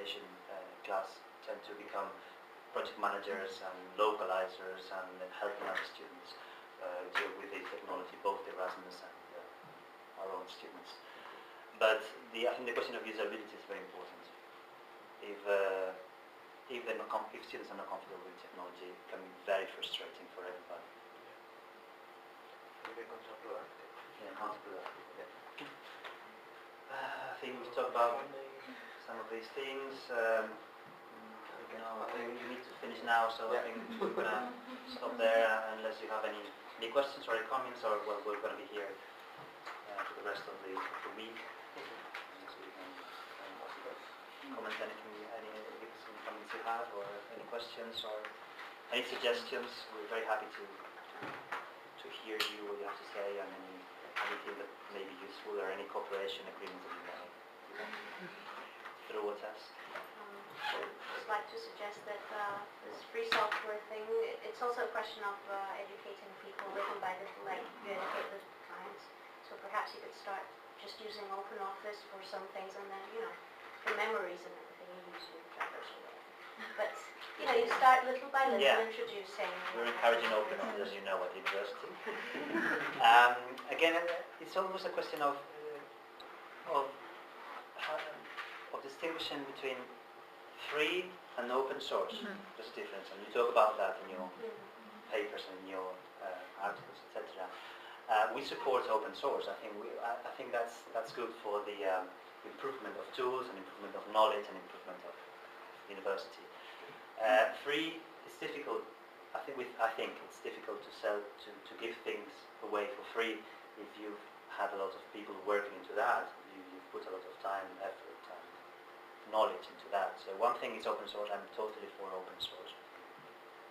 localization class tend to become project managers and localizers and helping other students deal with the technology, both the Erasmus and our own students. But I think the question of usability is very important. If students are not comfortable with technology, it can be very frustrating for everybody. Yeah, I think we've talked about some of these things. I think we need to finish now, so I think we're going to stop there unless you have any questions or any comments, or well, we're going to be here for the rest of the week. So we can comment anything, any comments you have, or any questions, or any suggestions. We're very happy to hear you, what you have to say, and anything that may be useful, or any cooperation agreements that you may throw at us. I'd just like to suggest that this free software thing, it's also a question of educating people little by little, like you educate the clients. So perhaps you could start just using OpenOffice for some things, and then, for memories and everything, you use your traverse away. But, you start little by little introducing. We're encouraging OpenOffice, as you know, at university. Again, it's almost a question of distinguishing between free and open source. There's a difference, and you talk about that in your papers and in your articles, etc. We support open source. I think that's good for the improvement of tools and improvement of knowledge and improvement of university. Free is difficult. I think it's difficult to sell to give things away for free if you've had a lot of people working into that. You've put a lot of time, effort, and knowledge into that. So one thing is open source. I'm totally for open source.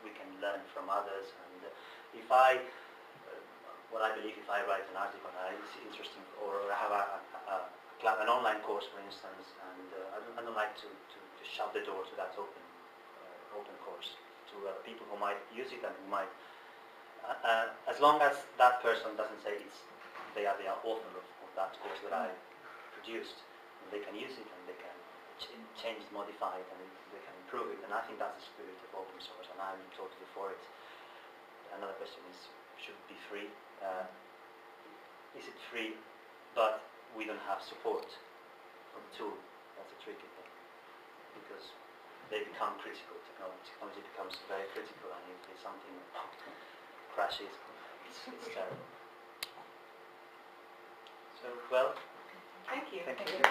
We can learn from others, and if I believe if I write an article that is interesting, or I have an online course, for instance, and I don't like to shut the door to that open course to people who might use it and who might, as long as that person doesn't say they are the author of that course that I produced, they can use it and they can change it, modify it, and they can improve it. And I think that's the spirit of open source, and I'm totally for it. Another question is, should it be free? Is it free, but we don't have support for the tool? That's a tricky thing, because they become critical. Technology becomes very critical, and if something crashes, it's terrible. So, well, thank you. Thank you.